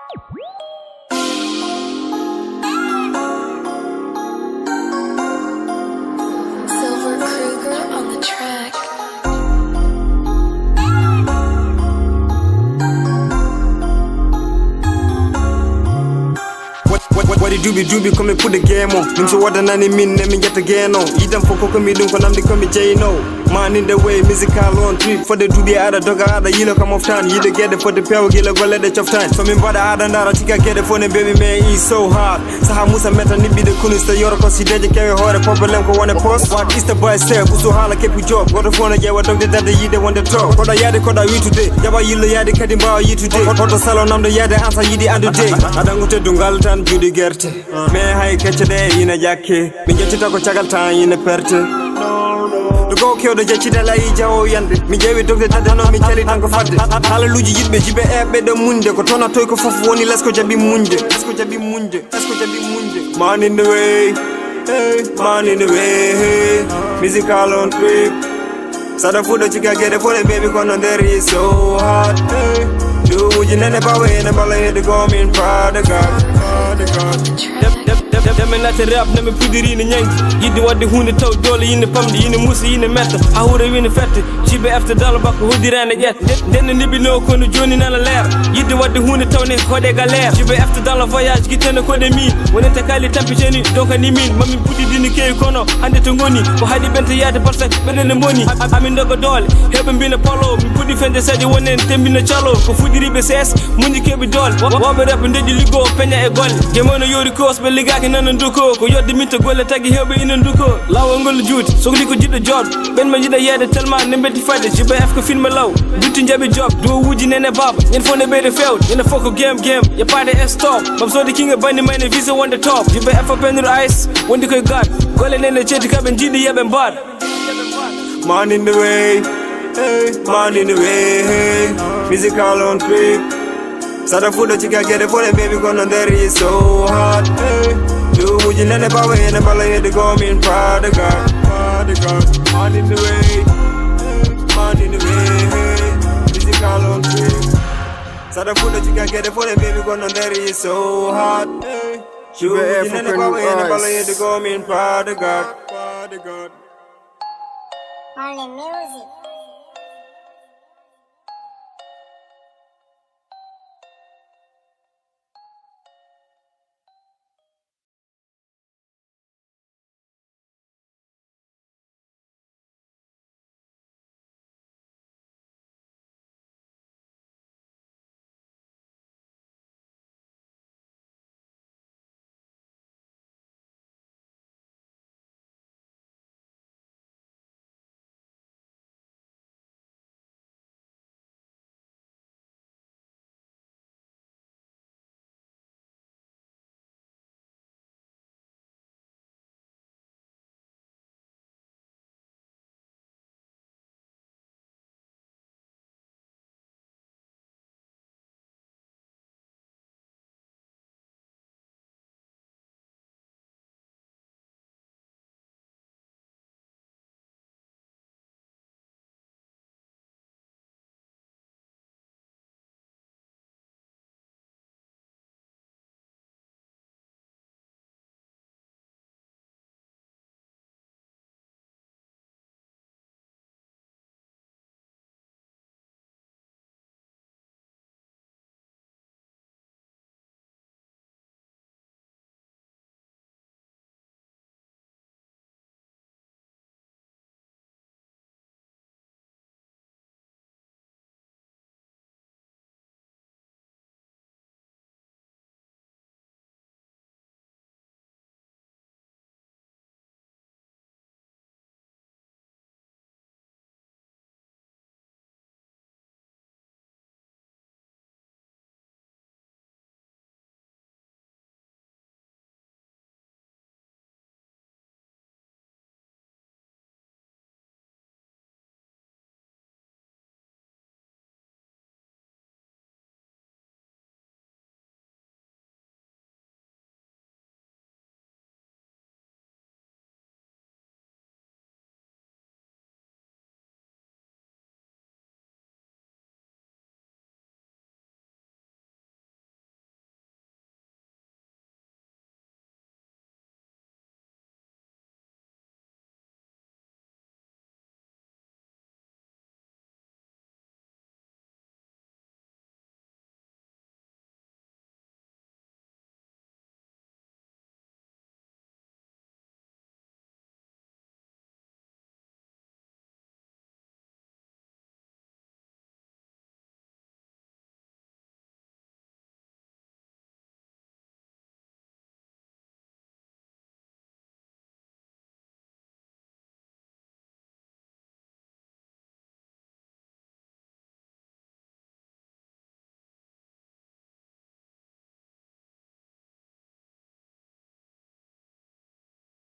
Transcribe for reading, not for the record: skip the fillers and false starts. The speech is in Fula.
Silver Kruger on the track. What it do be come and put the game on. Him so what and any mean let me get again on. Eat them for cocoa me don't come the J no. Man in the way, musical on trip. For the do be other dog other you come off time. You get it for the power gila go let the of time. So me bother hard and I think I get it for the baby man is so hard. So how musa meta ni be the kunis the yoro cause he dead carry hard problem ko wanna post. What is the boy say so hala keep you job. What the phone yeah what dog that the you the one the talk. Koda yade koda we today. Yaba yilo yade kadin ba you today. Koda salon am the yade answer you the other day. Adangote dungal tan judi gerte. Me hay kechede ina jakke. Me jetita ko chagal tan ina perte. The go kill the jetchida la ija o yande. Mi jewi dog the tadano mi chali tanko fadde. Hallelujah yitbe jibe ebe de munde. Ko tona toy ko fofu woni let's go jabi munde. Let's go jabi munde. Let's go jabi munde. Man in the way. Hey, man in the way. Hey. Musical on trip. Sada food that you can get it for the baby gonna there is so hot. Hey. Do you never way and ball head go in proud of God. Dem not rap na me pudiri ni nyangi yidi wadde hunde taw dole yinde pamde yinde musa yinde metta ha hore wini fette jibe after dalla bakko hodirane jet den nibino ko no joni nana leer yidi wadde hunde taw ne hode galère jibe after dalla voyage gitene ko de min wonente kali tampijeni donc ni min mami pudidi ni kay kono hande to ngoni ko hadi bente yaade parce bedene moni amin dogo dole hebe mbina polo mi pudi fende saji wonen tembina chalo ko fudiri be ses mundi kebi dole wobe rap ndeji ligo penya e golle gemono yori kos be ligaki nan nduko ko yodde minta golle tagi hewbe ina nduko lawo ngol juuti sogli ko jiddo jod ben ma jida yede tellement ne betti fayde jibe af ko film law dutti jabi job do wuji nene baba yen fone be fewd ina foko game ya pade stop bam so de kinga bandi mayne visa on the top jibe af penur ice wondi koy god golle nene cheti kaben jidi yabe bad man in the way hey man in the way hey musical on trip sada food that you can get it for the baby gonna there is so hot hey do you never way and ball head go in proud of God man in the way man in the way musical on trip sada food that you can get it for the baby gonna there is so hot hey you never way and ball head go in proud of God Only music.